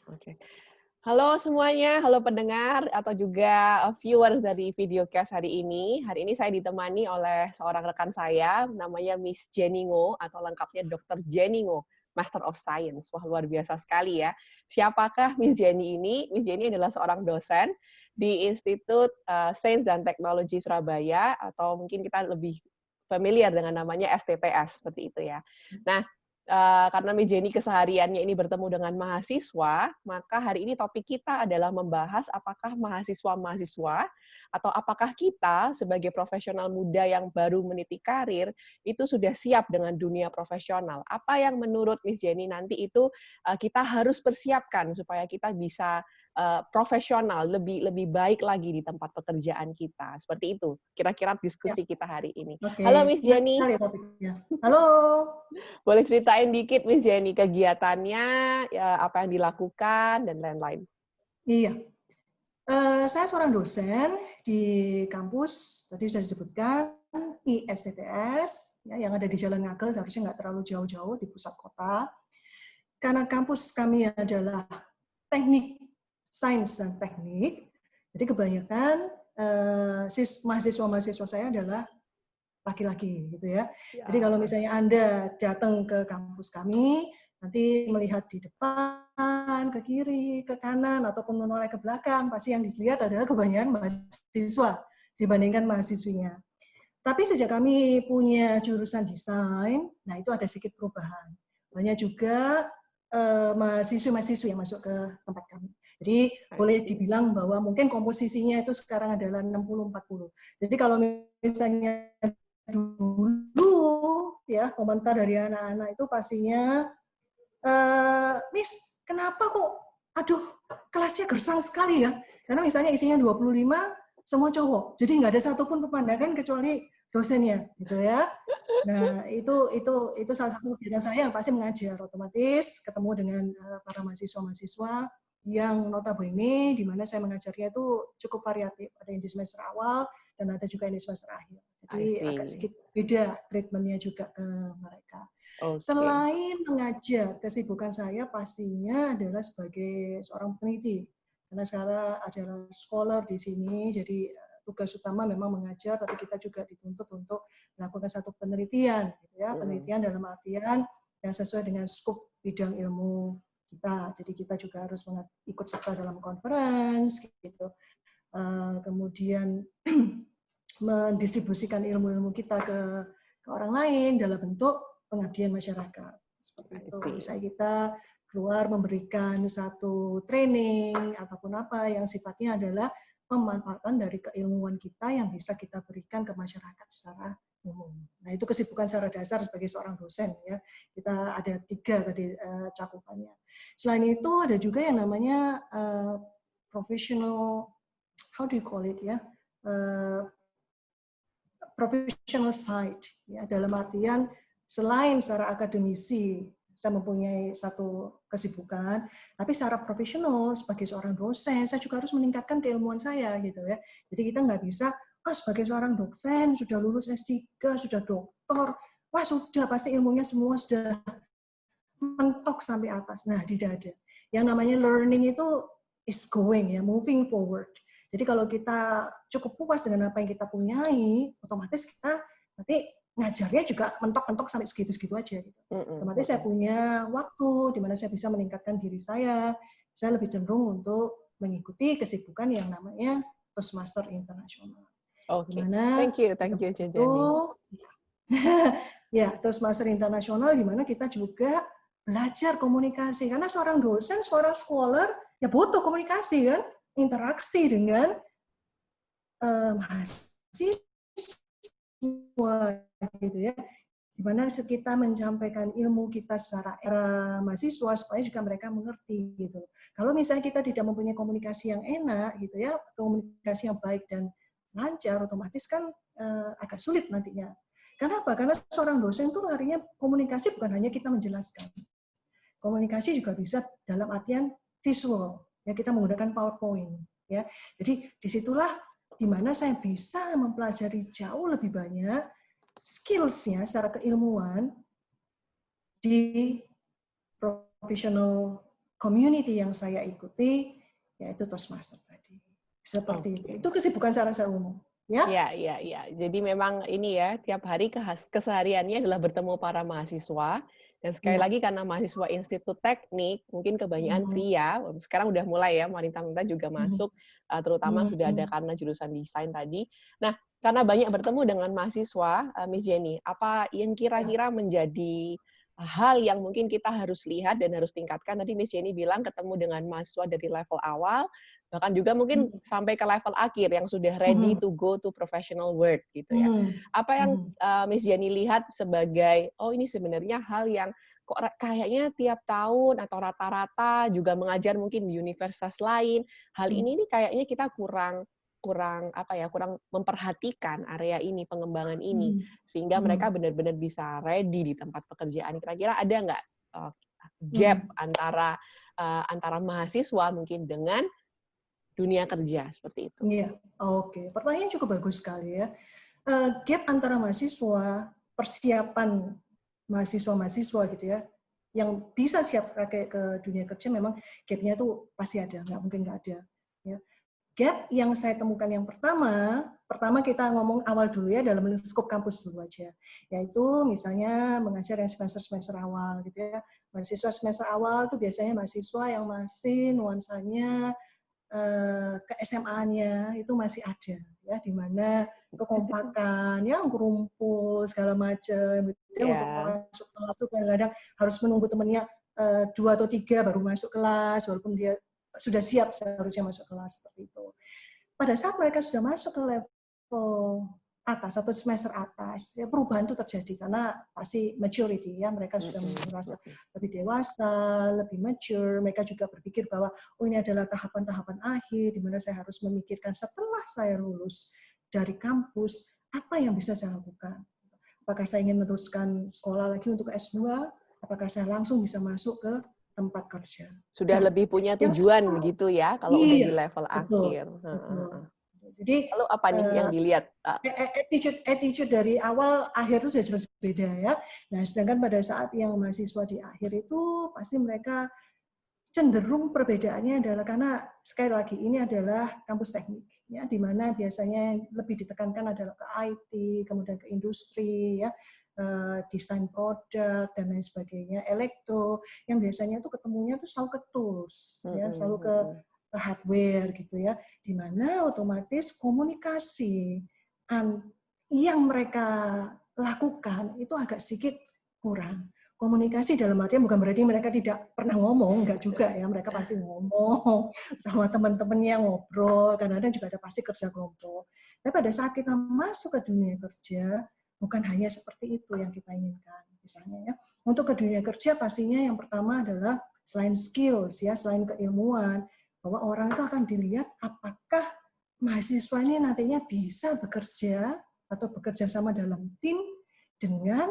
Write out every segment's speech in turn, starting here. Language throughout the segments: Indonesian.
Oke. Halo semuanya, halo pendengar atau juga viewers dari videocast hari ini. Hari ini saya ditemani oleh seorang rekan saya, namanya Miss Jenny Ngo, atau lengkapnya Dr. Jenny Ngo, Master of Science. Wah, luar biasa sekali ya. Siapakah Miss Jenny ini? Miss Jenny adalah seorang dosen di Institut Sains dan Teknologi Surabaya, atau mungkin kita lebih familiar dengan namanya STTS, seperti itu ya. Nah, karena Mejeni kesehariannya ini bertemu dengan mahasiswa, maka hari ini topik kita adalah membahas apakah mahasiswa-mahasiswa atau apakah kita sebagai profesional muda yang baru meniti karir itu sudah siap dengan dunia profesional. Apa yang menurut Miss Jenny nanti itu kita harus persiapkan supaya kita bisa profesional, lebih baik lagi di tempat pekerjaan kita. Seperti itu, kira-kira Ya, diskusi kita hari ini. Halo oke. Miss Menarik Jenny. sekali ya topiknya. Halo. Boleh ceritain dikit Miss Jenny kegiatannya, ya, apa yang dilakukan dan lain-lain. Iya, saya seorang dosen di kampus, tadi sudah disebutkan, ISTTS, ya, yang ada di Jalan Ngagel, seharusnya nggak terlalu jauh-jauh di pusat kota. Karena kampus kami adalah teknik, sains dan teknik, jadi kebanyakan mahasiswa-mahasiswa saya adalah laki-laki gitu ya. Jadi Ya, kalau misalnya Anda datang ke kampus kami, nanti melihat di depan, ke kiri, ke kanan, ataupun menoleh ke belakang, pasti yang dilihat adalah kebanyakan mahasiswa dibandingkan mahasiswinya. Tapi sejak kami punya jurusan desain, nah itu ada sedikit perubahan. Banyak juga mahasiswa-mahasiswa yang masuk ke tempat kami. Jadi I boleh see. dibilang bahwa mungkin komposisinya itu sekarang adalah 60-40. Jadi kalau misalnya dulu ya komentar dari anak-anak itu pastinya, Miss, kenapa kok, aduh, kelasnya gersang sekali ya? Karena misalnya isinya 25, semua cowok. Jadi nggak ada satupun pemandangan kecuali dosennya, gitu ya. Nah, itu salah satu kegiatan saya yang pasti mengajar. Otomatis ketemu dengan para mahasiswa-mahasiswa yang notabene di mana saya mengajarnya itu cukup variatif. Ada yang di semester awal dan ada juga yang di semester akhir. I Jadi agak see. sedikit beda treatmentnya juga ke mereka. Oke. Selain mengajar, kesibukan saya pastinya adalah sebagai seorang peneliti. Karena saya adalah scholar di sini, jadi tugas utama memang mengajar, tapi kita juga dituntut untuk melakukan satu penelitian, gitu ya. Penelitian dalam artian yang sesuai dengan skop bidang ilmu kita. Jadi kita juga harus ikut serta dalam conference, gitu. Kemudian mendistribusikan ilmu-ilmu kita ke orang lain dalam bentuk pengabdian masyarakat. Seperti I itu. see. Misalnya kita keluar memberikan satu training ataupun apa yang sifatnya adalah pemanfaatan dari keilmuan kita yang bisa kita berikan ke masyarakat secara umum. Nah, itu kesibukan secara dasar sebagai seorang dosen ya. Kita ada 3 tadi cakupannya. Selain itu ada juga yang namanya professional, how do you call it ya? Professional side ya, dalam artian selain secara akademisi saya mempunyai satu kesibukan, tapi secara profesional sebagai seorang dosen saya juga harus meningkatkan keilmuan saya gitu ya. Jadi kita nggak bisa sebagai seorang dosen sudah lulus S3, sudah doktor, wah sudah pasti ilmunya semua sudah mentok sampai atas. Nah, tidak ada. Yang namanya learning itu is going ya, moving forward. Jadi kalau kita cukup puas dengan apa yang kita punyai, otomatis kita nanti ngajarnya juga mentok-mentok sampai segitu-segitu aja. Gitu. Otomatis saya punya waktu di mana saya bisa meningkatkan diri saya lebih cenderung untuk mengikuti kesibukan yang namanya Toastmaster Internasional. Oke. Dimana Thank you, di thank you, tempat itu, Jenny. ya Toastmaster Internasional di mana kita juga belajar komunikasi. Karena seorang dosen, seorang scholar, ya butuh komunikasi kan, interaksi dengan mahasiswa gitu ya. Gimana kita menyampaikan ilmu kita secara era mahasiswa supaya juga mereka mengerti gitu. Kalau misalnya kita tidak mempunyai komunikasi yang enak gitu ya, komunikasi yang baik dan lancar, otomatis kan agak sulit nantinya. Kenapa? Karena seorang dosen itu artinya komunikasi bukan hanya kita menjelaskan. Komunikasi juga bisa dalam artian visual. Ya, kita menggunakan PowerPoint. Ya, jadi disitulah di mana saya bisa mempelajari jauh lebih banyak skills-nya secara keilmuan di professional community yang saya ikuti, yaitu Toastmaster tadi. Seperti itu. Itu kesibukan secara umum. Ya? Iya. Jadi memang ini ya, tiap hari kesehariannya adalah bertemu para mahasiswa. Dan sekali lagi karena mahasiswa Institut Teknik, mungkin kebanyakan pria, sekarang udah mulai ya, wanita-wanita juga masuk, terutama sudah ada karena jurusan desain tadi. Nah, karena banyak bertemu dengan mahasiswa, Miss Jenny, apa yang kira-kira menjadi hal yang mungkin kita harus lihat dan harus tingkatkan? Tadi Miss Jenny bilang ketemu dengan mahasiswa dari level awal, bahkan juga mungkin sampai ke level akhir yang sudah ready to go to professional world gitu ya. Apa yang Miss Jenny lihat sebagai, oh ini sebenarnya hal yang kok kayaknya tiap tahun atau rata-rata juga mengajar mungkin di universitas lain, hal ini nih kayaknya kita kurang memperhatikan area ini, pengembangan ini, sehingga mereka benar-benar bisa ready di tempat pekerjaan. Kira-kira ada nggak gap antara mahasiswa mungkin dengan dunia kerja seperti itu? Iya, oke. Pertanyaan cukup bagus sekali ya. Gap antara mahasiswa, persiapan mahasiswa gitu ya, yang bisa siap pakai ke dunia kerja, memang gapnya itu pasti ada, nggak mungkin nggak ada. Ya. Gap yang saya temukan yang pertama kita ngomong awal dulu ya, dalam skop kampus dulu aja, yaitu misalnya mengajar yang semester awal gitu ya. Mahasiswa semester awal itu biasanya mahasiswa yang masih nuansanya ke SMA-nya itu masih ada ya, di mana kekompakan yang kumpul segala macam gitu ya, untuk masuk kelas itu kadang-kadang harus menunggu temannya 2 atau 3 baru masuk kelas, walaupun dia sudah siap seharusnya masuk kelas seperti itu. Pada saat mereka sudah masuk ke level atas atau semester atas, ya perubahan itu terjadi karena pasti maturity ya, mereka sudah merasa lebih dewasa, lebih mature, mereka juga berpikir bahwa oh ini adalah tahapan-tahapan akhir di mana saya harus memikirkan setelah saya lulus dari kampus apa yang bisa saya lakukan. Apakah saya ingin meneruskan sekolah lagi untuk S2, apakah saya langsung bisa masuk ke tempat kerja. Sudah lebih punya tujuan begitu ya kalau udah di level akhir. Betul. Jadi lalu apa nih yang dilihat? Attitude dari awal akhir itu sudah jelas beda ya. Nah, sedangkan pada saat yang mahasiswa di akhir itu pasti mereka cenderung perbedaannya adalah karena sekali lagi ini adalah kampus teknik ya, di mana biasanya lebih ditekankan adalah ke IT, kemudian ke industri ya, desain produk dan lain sebagainya, elektro, yang biasanya itu ketemunya tuh selalu ke tools ya, selalu ke hardware gitu ya, di mana otomatis komunikasi yang mereka lakukan itu agak sedikit kurang. Komunikasi dalam artian bukan berarti mereka tidak pernah ngomong, enggak juga ya, mereka pasti ngomong sama teman-temannya, ngobrol, kadang-kadang juga ada pasti kerja kelompok. Tapi pada saat kita masuk ke dunia kerja, bukan hanya seperti itu yang kita inginkan. Misalnya ya, untuk ke dunia kerja pastinya yang pertama adalah selain skills ya, selain keilmuan, bahwa orang itu akan dilihat apakah mahasiswa ini nantinya bisa bekerja atau bekerja sama dalam tim dengan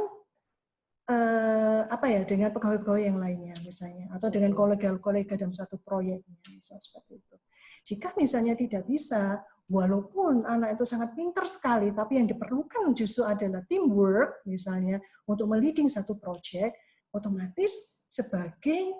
dengan pegawai-pegawai yang lainnya misalnya, atau dengan kolega-kolega dalam satu proyeknya misalnya seperti itu. Jika misalnya tidak bisa, walaupun anak itu sangat pintar sekali, tapi yang diperlukan justru adalah teamwork misalnya untuk meleading satu proyek, otomatis sebagai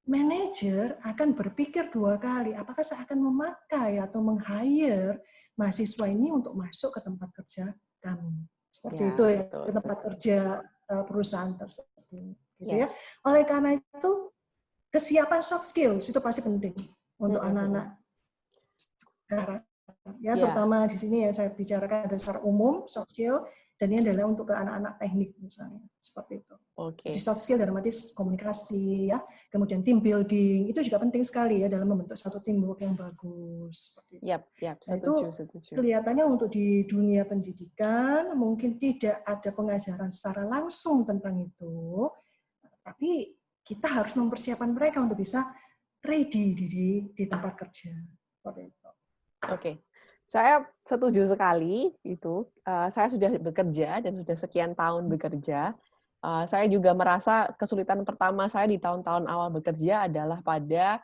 manajer akan berpikir 2 kali, apakah saya akan memakai atau meng-hire mahasiswa ini untuk masuk ke tempat kerja kami. Seperti itu ya, ke tempat kerja perusahaan tersebut. Gitu ya. Oleh karena itu, kesiapan soft skills itu pasti penting untuk anak-anak sekarang. Ya, terutama di sini ya saya bicarakan ada secara umum soft skill, dan ini adalah untuk ke anak-anak teknik misalnya, seperti itu. Jadi soft skill dalam arti komunikasi, ya, kemudian team building, itu juga penting sekali ya dalam membentuk satu teamwork yang bagus. Seperti itu. Setuju. Kelihatannya untuk di dunia pendidikan mungkin tidak ada pengajaran secara langsung tentang itu, tapi kita harus mempersiapkan mereka untuk bisa ready di tempat kerja. Seperti itu. Oke. Saya setuju sekali itu. Saya sudah bekerja dan sudah sekian tahun bekerja. Saya juga merasa kesulitan pertama saya di tahun-tahun awal bekerja adalah pada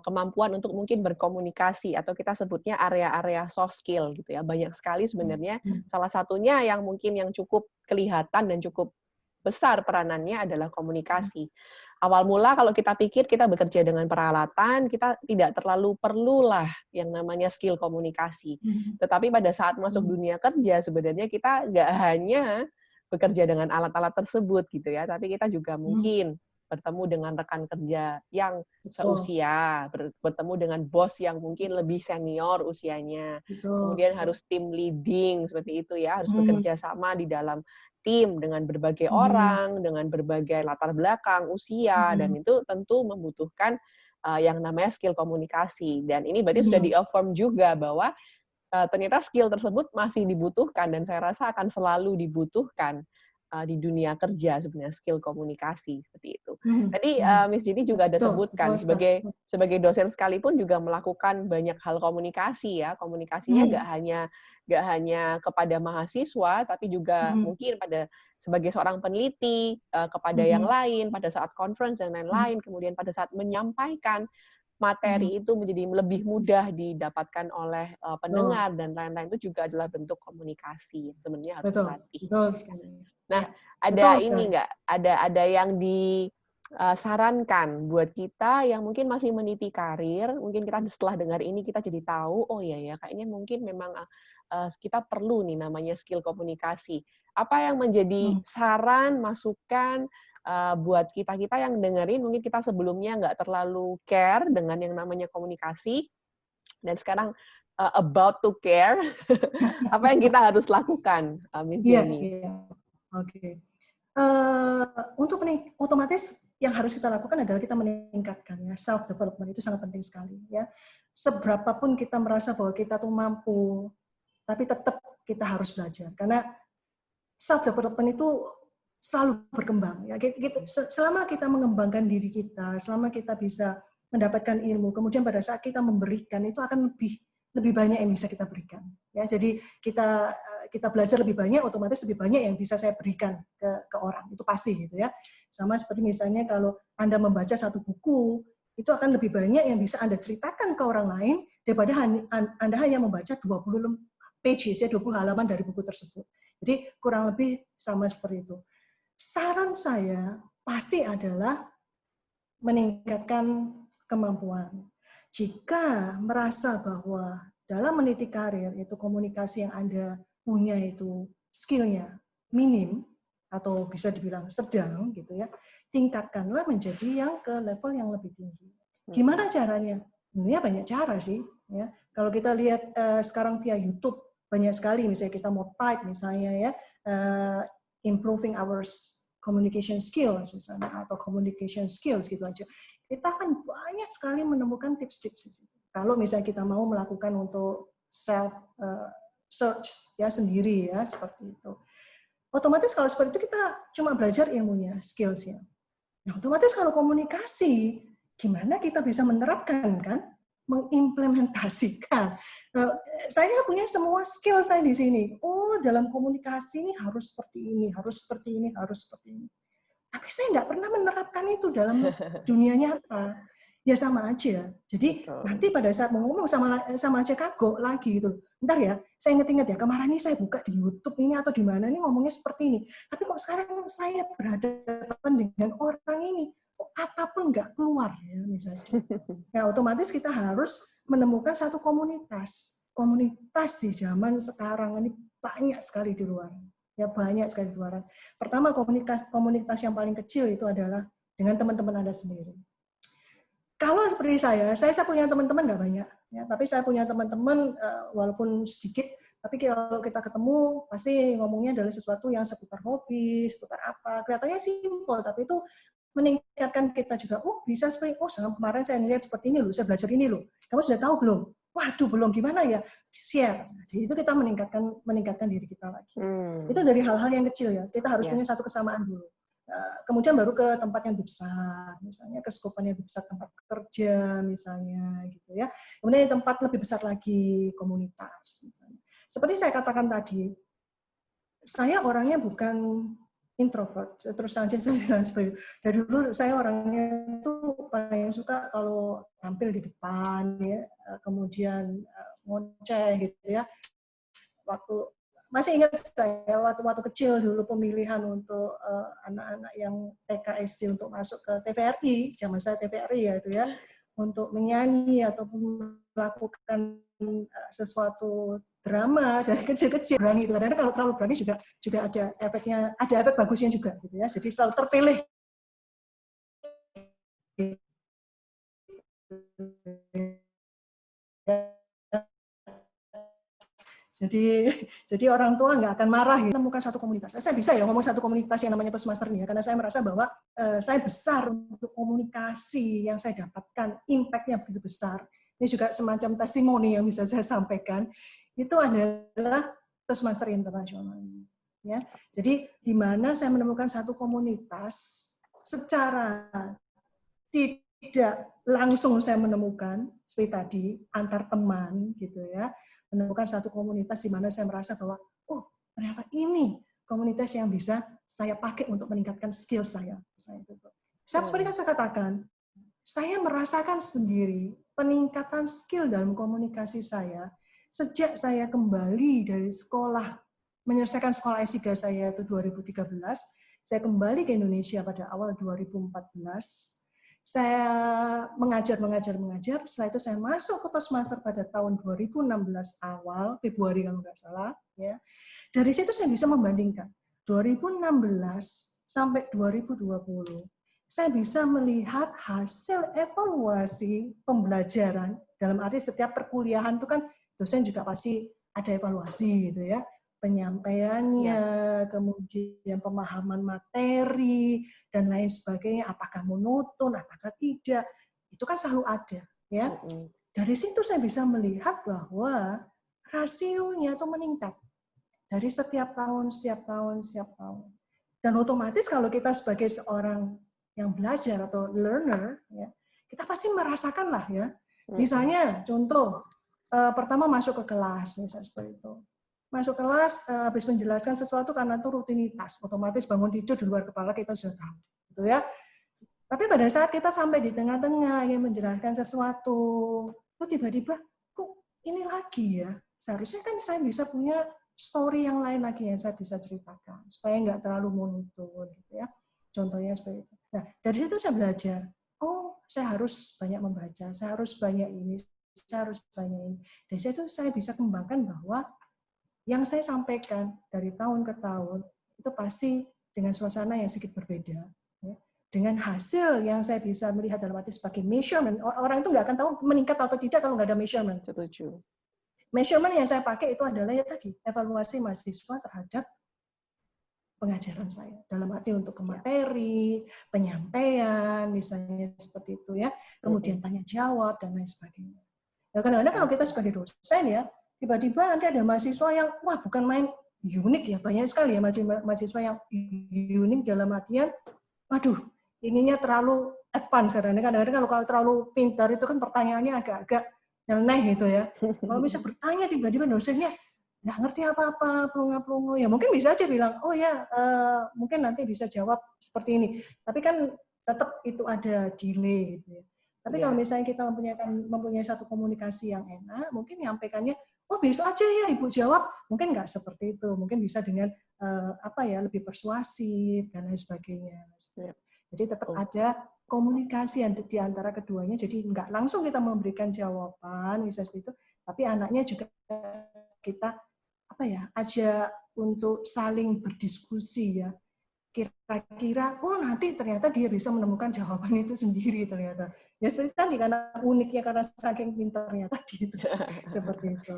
kemampuan untuk mungkin berkomunikasi atau kita sebutnya area-area soft skill gitu ya. Banyak sekali sebenarnya. Salah satunya yang mungkin yang cukup kelihatan dan cukup besar peranannya adalah komunikasi. awal mula kalau kita pikir kita bekerja dengan peralatan, kita tidak terlalu perlulah yang namanya skill komunikasi. Tetapi pada saat masuk dunia kerja, sebenarnya kita nggak hanya bekerja dengan alat-alat tersebut gitu ya, tapi kita juga mungkin bertemu dengan rekan kerja yang Betul, seusia, bertemu dengan bos yang mungkin lebih senior usianya. betul, Kemudian betul. harus tim leading seperti itu ya, harus Hmm, bekerja sama di dalam tim dengan berbagai hmm, orang, dengan berbagai latar belakang, usia, dan hmm, itu tentu membutuhkan yang namanya skill komunikasi. Dan ini berarti sudah hmm. di-affirm juga bahwa ternyata skill tersebut masih dibutuhkan dan saya rasa akan selalu dibutuhkan di dunia kerja sebenarnya skill komunikasi seperti itu. Mhm, Tadi mhm. Miss Jenny juga ada Betul, betul sebutkan sekali. sebagai dosen sekalipun juga melakukan banyak hal komunikasi ya. Komunikasinya Mhm, nggak hanya kepada mahasiswa tapi juga mhm, mungkin pada sebagai seorang peneliti kepada yang mhm, lain pada saat conference dan mhm, lain-lain, kemudian pada saat menyampaikan mhm. materi itu menjadi lebih mudah didapatkan oleh Betul, pendengar dan lain-lain itu juga adalah bentuk komunikasi yang sebenarnya harus betul, dilatih. betul sekali. Nah, Ya, betul ada ini sekali. nggak, ada yang disarankan buat kita yang mungkin masih meniti karir, mungkin kita setelah dengar ini kita jadi tahu, oh iya ya, kayaknya mungkin memang kita perlu nih namanya skill komunikasi. Apa yang menjadi Mhm. saran, masukan buat kita-kita yang dengerin, mungkin kita sebelumnya nggak terlalu care dengan yang namanya komunikasi, dan sekarang about to care, apa yang kita harus lakukan, Miss Iya, Jenny? iya. Oke. Untuk otomatis yang harus kita lakukan adalah kita meningkatkan ya self development itu sangat penting sekali ya. Seberapapun kita merasa bahwa kita tuh mampu, tapi tetap kita harus belajar karena self development itu selalu berkembang ya. Selama kita mengembangkan diri kita, selama kita bisa mendapatkan ilmu, kemudian pada saat kita memberikan itu akan lebih banyak yang bisa kita berikan ya. Jadi kita belajar lebih banyak, otomatis lebih banyak yang bisa saya berikan ke orang, itu pasti gitu ya. Sama seperti misalnya kalau Anda membaca satu buku, itu akan lebih banyak yang bisa Anda ceritakan ke orang lain daripada Anda hanya membaca 20 pages ya, 20 halaman dari buku tersebut. Jadi kurang lebih sama seperti itu. Saran saya pasti adalah meningkatkan kemampuan. Jika merasa bahwa dalam meniti karir itu komunikasi yang Anda punya itu skill-nya minim atau bisa dibilang sedang gitu ya, tingkatkanlah menjadi yang ke level yang lebih tinggi. Gimana caranya? Sebenarnya banyak cara sih ya. Kalau kita lihat sekarang via YouTube banyak sekali, misalnya kita mau type misalnya ya, improving our communication skills misalnya, atau communication skills gitu aja. Kita akan banyak sekali menemukan tips-tips di situ. Kalau misalnya kita mau melakukan untuk self search ya sendiri ya seperti itu. Otomatis kalau seperti itu kita cuma belajar ilmunya, skills-nya. Nah, otomatis kalau komunikasi, gimana kita bisa menerapkan kan? Mengimplementasikan. Saya punya semua skill saya di sini. Oh, dalam komunikasi ini harus seperti ini, harus seperti ini, harus seperti ini. Tapi saya nggak pernah menerapkan itu dalam dunia nyata. Ya sama aja. Jadi Betul. nanti pada saat mau ngomong sama aja kagok lagi gitu. Ntar ya, saya inget-inget ya, kemarin ini saya buka di YouTube ini atau di mana ini ngomongnya seperti ini. Tapi kok sekarang saya berhadapan dengan orang ini, kok apapun nggak keluar ya misalnya. Ya otomatis kita harus menemukan satu komunitas. Komunitas di zaman sekarang ini banyak sekali di luar. Ya banyak sekali di luar. Pertama komunitas yang paling kecil itu adalah dengan teman-teman Anda sendiri. Kalau seperti saya punya teman-teman nggak banyak, ya, tapi saya punya teman-teman walaupun sedikit, tapi kalau kita ketemu pasti ngomongnya adalah sesuatu yang seputar hobi, seputar apa. Kelihatannya simpel, tapi itu meningkatkan kita juga. Oh bisa seperti, oh kemarin saya lihat seperti ini loh, saya belajar ini loh. Kamu sudah tahu belum? Waduh belum, gimana ya? Share. Jadi itu kita meningkatkan diri kita lagi. Itu dari hal-hal yang kecil ya. Kita harus Ya. punya satu kesamaan dulu. Kemudian baru ke tempat yang lebih besar, misalnya ke skopan yang lebih besar, tempat kerja misalnya gitu ya. Kemudian di tempat lebih besar lagi komunitas misalnya. Seperti saya katakan tadi, saya orangnya bukan introvert. Terus saja saya bilang seperti itu. Dari dulu saya orangnya itu paling suka kalau tampil di depan ya, kemudian ngoceh gitu ya. Waktu masih ingat saya waktu kecil dulu pemilihan untuk anak-anak yang TK SD untuk masuk ke TVRI, zaman saya TVRI ya itu ya, untuk menyanyi ataupun melakukan sesuatu drama dari kecil-kecil berani itu. Karena kalau terlalu berani juga ada efeknya, ada efek bagusnya juga gitu ya. Jadi selalu terpilih. Jadi orang tua nggak akan marah gitu. Menemukan satu komunitas. Saya bisa ya ngomong satu komunitas yang namanya Toastmaster nih ya, karena saya merasa bahwa saya besar untuk komunikasi yang saya dapatkan, impact-nya begitu besar. Ini juga semacam testimoni yang bisa saya sampaikan. Itu adalah Toastmaster Internasional. Ya. Jadi di mana saya menemukan satu komunitas secara tidak langsung saya menemukan seperti tadi antar teman gitu ya, menemukan satu komunitas di mana saya merasa bahwa oh ternyata ini komunitas yang bisa saya pakai untuk meningkatkan skill saya. Seperti yang saya katakan, saya merasakan sendiri peningkatan skill dalam komunikasi saya sejak saya kembali dari sekolah, menyelesaikan sekolah S3 saya itu 2013, saya kembali ke Indonesia pada awal 2014. Saya mengajar. Setelah itu saya masuk ke Toastmaster pada tahun 2016 awal, Februari kalau nggak salah. Ya. Dari situ saya bisa membandingkan 2016 sampai 2020. Saya bisa melihat hasil evaluasi pembelajaran, dalam arti setiap perkuliahan itu kan dosen juga pasti ada evaluasi gitu ya. Penyampaiannya, kemudian pemahaman materi, dan lain sebagainya, apakah monoton, apakah tidak, itu kan selalu ada. Ya. Dari situ saya bisa melihat bahwa rasionya itu meningkat. Dari setiap tahun. Dan otomatis kalau kita sebagai seorang yang belajar atau learner, ya, kita pasti merasakan lah ya. Misalnya, contoh, pertama masuk ke kelas, misalnya seperti itu. Masuk kelas, habis menjelaskan sesuatu karena itu rutinitas, otomatis bangun tidur di luar kepala kita sudah tahu, gitu ya. Tapi pada saat kita sampai di tengah-tengah ingin menjelaskan sesuatu, kok tiba-tiba, kok ini lagi ya? Seharusnya kan saya bisa punya story yang lain lagi yang saya bisa ceritakan, supaya nggak terlalu monoton, gitu ya. Contohnya seperti itu. Nah, dari situ saya belajar, oh, saya harus banyak membaca, saya harus banyak ini, saya harus banyak ini. Dari situ saya bisa kembangkan bahwa yang saya sampaikan dari tahun ke tahun itu pasti dengan suasana yang sedikit berbeda, ya. Dengan hasil yang saya bisa melihat dalam arti sebagai measurement. Orang itu nggak akan tahu meningkat atau tidak kalau nggak ada measurement. Setuju. Measurement yang saya pakai itu adalah ya tadi evaluasi mahasiswa terhadap pengajaran saya dalam arti untuk ke materi, penyampaian, misalnya seperti itu ya, kemudian tanya jawab dan lain sebagainya. Nah, kadang-kadang kalau kita sebagai dosen ya, tiba-tiba nanti ada mahasiswa yang, wah bukan main unik ya, banyak sekali ya mahasiswa yang unik dalam artian, waduh, ininya terlalu advance. Kadang-kadang kalau terlalu pintar itu kan pertanyaannya agak-agak nyeleneh gitu ya. Kalau bisa bertanya tiba-tiba dosennya nggak ngerti apa-apa, pelongo-pelongo, ya mungkin bisa aja bilang, oh ya, mungkin nanti bisa jawab seperti ini. Tapi kan tetap itu ada delay gitu ya. Tapi kalau misalnya kita mempunyai satu komunikasi yang enak, mungkin nyampaikannya, oh bisa aja ya Ibu jawab, mungkin nggak seperti itu, mungkin bisa dengan lebih persuasif dan lain sebagainya. Jadi tetap ada komunikasi yang di antara keduanya, jadi nggak langsung kita memberikan jawaban, misalnya seperti itu, tapi anaknya juga kita ajak untuk saling berdiskusi ya. Kira-kira, oh nanti ternyata dia bisa menemukan jawaban itu sendiri ternyata. Ya seperti tadi, karena uniknya, karena saking pintarnya tadi itu. Seperti itu.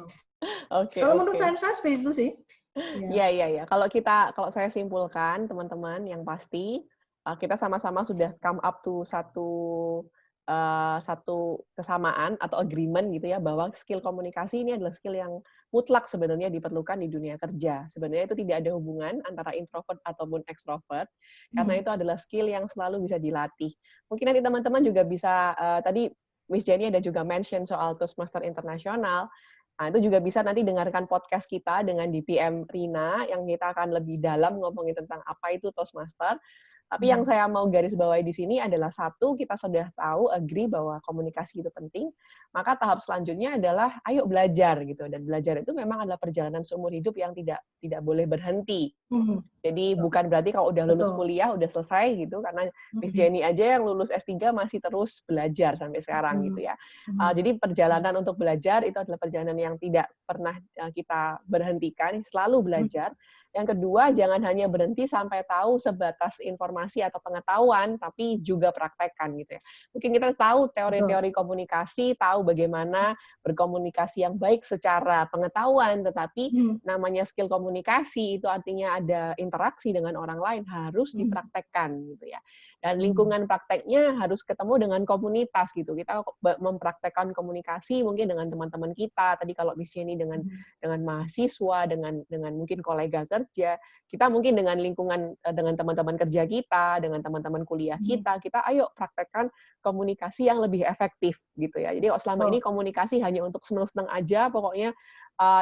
Kalau menurut saya seperti itu sih. Iya. Kalau saya simpulkan, teman-teman, yang pasti, kita sama-sama sudah come up to satu kesamaan atau agreement gitu ya, bahwa skill komunikasi ini adalah skill yang mutlak sebenarnya diperlukan di dunia kerja. Sebenarnya itu tidak ada hubungan antara introvert ataupun extrovert, karena itu adalah skill yang selalu bisa dilatih. Mungkin nanti teman-teman juga bisa, tadi Miss Jenny ada juga mention soal Toastmaster Internasional. Nah, itu juga bisa nanti dengarkan podcast kita dengan DPM Rina, yang kita akan lebih dalam ngomongin tentang apa itu Toastmaster. Tapi yang saya mau garis bawahi di sini adalah satu, kita sudah tahu, agree bahwa komunikasi itu penting, maka tahap selanjutnya adalah ayo belajar gitu. Dan belajar itu memang adalah perjalanan seumur hidup yang tidak boleh berhenti. Jadi Betul. bukan berarti kalau udah lulus Betul. kuliah, udah selesai gitu, karena Miss Jenny aja yang lulus S3 masih terus belajar sampai sekarang gitu ya. Jadi perjalanan untuk belajar itu adalah perjalanan yang tidak pernah kita berhentikan, selalu belajar. Yang kedua, jangan hanya berhenti sampai tahu sebatas informasi atau pengetahuan, tapi juga praktekkan gitu ya. Mungkin kita tahu teori-teori komunikasi, tahu bagaimana berkomunikasi yang baik secara pengetahuan, tetapi namanya skill komunikasi itu artinya ada interaksi dengan orang lain, harus dipraktekkan gitu ya. Dan lingkungan prakteknya harus ketemu dengan komunitas gitu. Kita mempraktekkan komunikasi mungkin dengan teman-teman kita. Tadi kalau di sini dengan mahasiswa, dengan mungkin kolega kerja, kita mungkin dengan lingkungan, dengan teman-teman kerja kita, dengan teman-teman kuliah kita ayo praktekkan komunikasi yang lebih efektif gitu ya. Jadi selama ini komunikasi hanya untuk seneng-seneng aja, pokoknya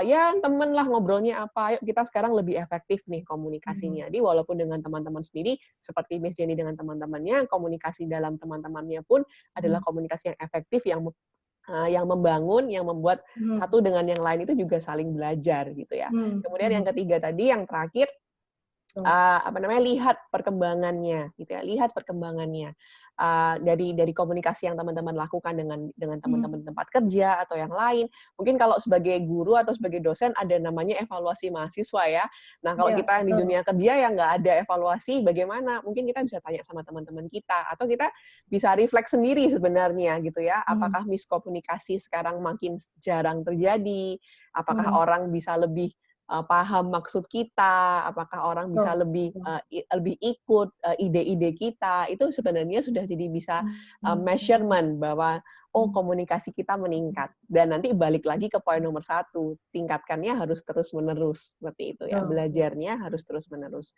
ya temen lah ngobrolnya apa, ayo kita sekarang lebih efektif nih komunikasinya. Jadi walaupun dengan teman-teman sendiri, seperti Miss Jenny dengan teman-temannya, komunikasi dalam teman-temannya pun adalah komunikasi yang efektif, yang membangun, yang membuat satu dengan yang lain itu juga saling belajar gitu ya. Kemudian yang ketiga tadi, yang terakhir, lihat perkembangannya gitu ya, lihat perkembangannya dari komunikasi yang teman-teman lakukan dengan teman-teman tempat kerja atau yang lain. Mungkin kalau sebagai guru atau sebagai dosen ada namanya evaluasi mahasiswa ya. Nah kalau kita di dunia kerja yang nggak ada evaluasi, bagaimana? Mungkin kita bisa tanya sama teman-teman kita, atau kita bisa refleks sendiri sebenarnya gitu ya. Apakah miskomunikasi sekarang makin jarang terjadi? Apakah orang bisa lebih paham maksud kita, apakah orang bisa lebih ikut ide-ide kita, itu sebenarnya sudah jadi bisa measurement bahwa komunikasi kita meningkat. Dan nanti balik lagi ke poin nomor 1, tingkatkannya harus terus-menerus, seperti itu ya, belajarnya harus terus-menerus.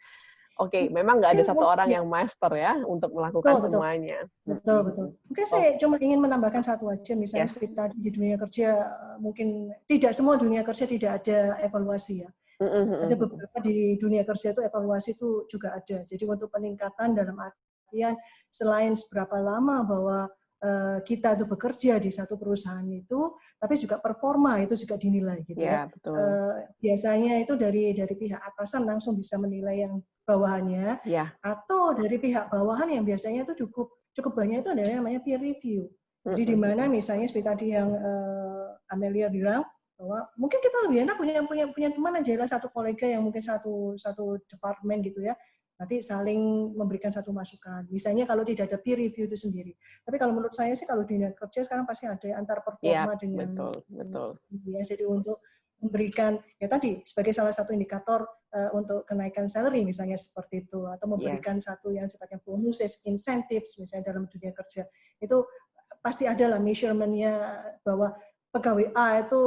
Oke, memang nggak ada satu orang yang master ya untuk melakukan semuanya. Betul. Mungkin saya cuma ingin menambahkan satu aja, misalnya seperti tadi di dunia kerja, mungkin tidak semua dunia kerja tidak ada evaluasi ya. Ada beberapa di dunia kerja itu evaluasi itu juga ada. Jadi untuk peningkatan dalam artian selain seberapa lama bahwa kita itu bekerja di satu perusahaan itu, tapi juga performa itu juga dinilai gitu ya. Biasanya itu dari pihak atasan langsung bisa menilai yang bawahannya, atau dari pihak bawahan yang biasanya itu cukup banyak itu ada yang namanya peer review. Jadi di mana misalnya seperti tadi yang Amelia bilang bahwa mungkin kita lebih enak punya teman aja lah, satu kolega yang mungkin satu departemen gitu ya. Nanti saling memberikan satu masukan. Misalnya kalau tidak ada peer review itu sendiri. Tapi kalau menurut saya sih kalau di dunia kerja sekarang pasti ada antar performa dengan betul. Ya, jadi untuk memberikan ya tadi sebagai salah satu indikator untuk kenaikan salary misalnya seperti itu, atau memberikan satu yang sifatnya bonus, incentives misalnya dalam dunia kerja. Itu pasti ada lah measurement-nya bahwa pegawai A itu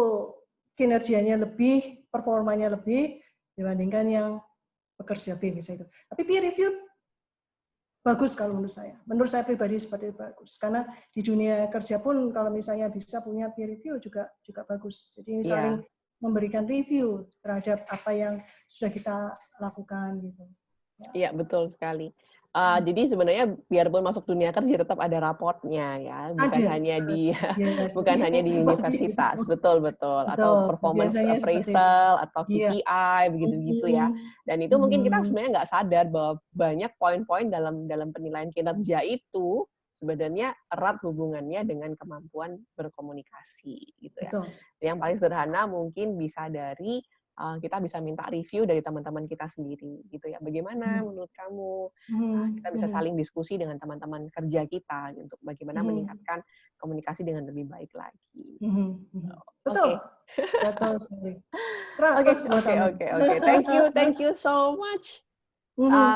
kinerjanya lebih, performanya lebih dibandingkan yang pekerja B misalnya itu. Tapi peer review bagus kalau menurut saya. Menurut saya pribadi seperti itu bagus. Karena di dunia kerja pun kalau misalnya bisa punya peer review juga bagus. Jadi ini saling memberikan review terhadap apa yang sudah kita lakukan gitu. Iya, betul sekali. Jadi sebenarnya biarpun masuk dunia kerja tetap ada raportnya ya, bukan hanya di universitas, betul. Atau performance appraisal atau KPI begitu ya. Dan itu mungkin kita sebenarnya nggak sadar bahwa banyak poin-poin dalam penilaian kinerja itu sebenarnya erat hubungannya dengan kemampuan berkomunikasi gitu ya. Yang paling sederhana mungkin bisa dari kita bisa minta review dari teman-teman kita sendiri gitu ya. Bagaimana menurut kamu? Kita bisa saling diskusi dengan teman-teman kerja kita untuk bagaimana meningkatkan komunikasi dengan lebih baik lagi. Betul. Betul sekali. Oke. Thank you so much.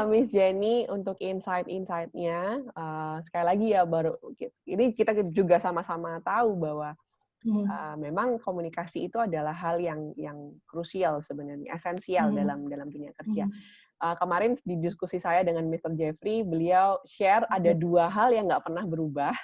Miss Jenny untuk insight-nya. Sekali lagi ya, ini kita juga sama-sama tahu bahwa memang komunikasi itu adalah hal yang krusial sebenarnya, esensial dalam dunia kerja. kemarin di diskusi saya dengan Mr. Jeffrey, beliau share ada 2 hal yang nggak pernah berubah.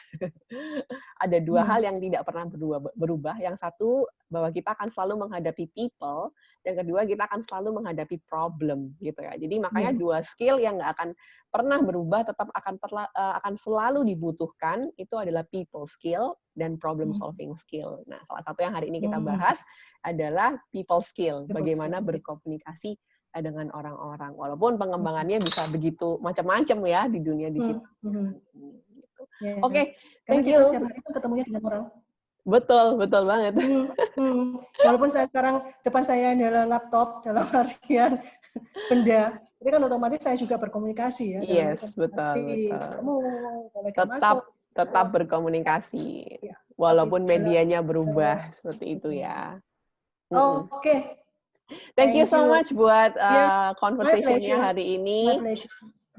Ada 2 hal yang tidak pernah berubah. Yang satu, bahwa kita akan selalu menghadapi people. Yang kedua, kita akan selalu menghadapi problem, gitu ya. Jadi makanya 2 skill yang nggak akan pernah berubah, tetap akan selalu dibutuhkan, itu adalah people skill dan problem solving skill. Nah, salah satu yang hari ini kita bahas adalah people skill, bagaimana berkomunikasi dengan orang-orang. Walaupun pengembangannya bisa begitu macam-macam ya di dunia digital. Gitu. Oke, thank you. Karena kita setiap hari itu ketemunya dengan orang. Betul, betul banget. Walaupun saya sekarang depan saya adalah laptop dalam artian benda, tapi kan otomatis saya juga berkomunikasi ya. Yes, betul. Ketemu, kolega masuk. Tetap berkomunikasi, walaupun medianya berubah seperti itu ya. Oke. Thank you so much buat conversation-nya hari ini.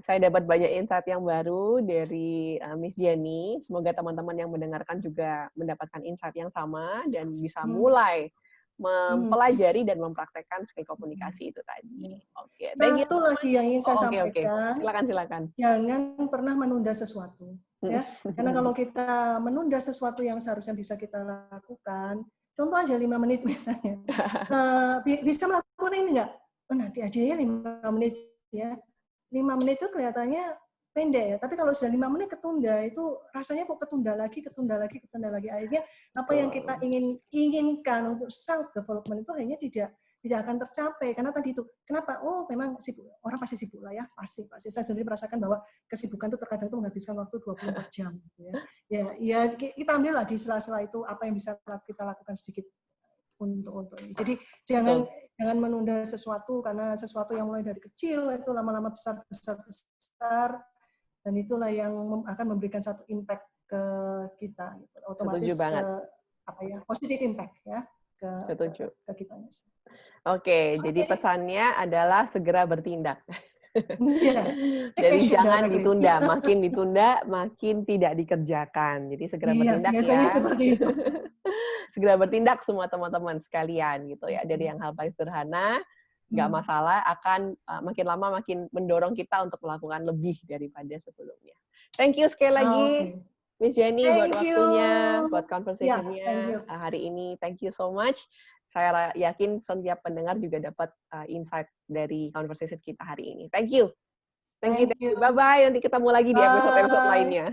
Saya dapat banyak insight yang baru dari Miss Jenny. Semoga teman-teman yang mendengarkan juga mendapatkan insight yang sama dan bisa mulai mempelajari dan mempraktekkan skill komunikasi itu tadi. Oke. Satu lagi yang ingin saya sampaikan. Silakan. Jangan pernah menunda sesuatu. Ya, karena kalau kita menunda sesuatu yang seharusnya bisa kita lakukan, contoh aja 5 menit misalnya, bisa melakukan ini nggak? Nanti aja ya 5 menit ya. 5 menit itu kelihatannya pendek ya, tapi kalau sudah 5 menit ketunda, itu rasanya kok ketunda lagi. Akhirnya apa yang kita inginkan untuk self development itu akhirnya tidak akan tercapai karena tadi itu kenapa? Memang sibuk, orang pasti sibuk lah ya, pasti. Saya sendiri merasakan bahwa kesibukan itu terkadang itu menghabiskan waktu 24 jam. Ya kita ambillah di sela-sela itu apa yang bisa kita lakukan sedikit untuk ini. Jadi jangan menunda sesuatu karena sesuatu yang mulai dari kecil itu lama-lama besar, dan itulah yang akan memberikan satu impact ke kita. Gitu. Otomatis positive impact ya ke kita. Oke, jadi pesannya adalah segera bertindak. Jadi jangan ditunda, makin ditunda makin tidak dikerjakan. Jadi segera bertindak ya. Seperti itu. Segera bertindak semua teman-teman sekalian gitu ya. Dari yang hal paling sederhana, nggak masalah, akan makin lama makin mendorong kita untuk melakukan lebih daripada sebelumnya. Thank you sekali lagi, Miss Jenny, buat waktunya, buat conversation-nya hari ini. Thank you so much. Saya yakin setiap pendengar juga dapat insight dari conversation kita hari ini. Thank you. Bye-bye. Nanti ketemu lagi di episode-episode lainnya.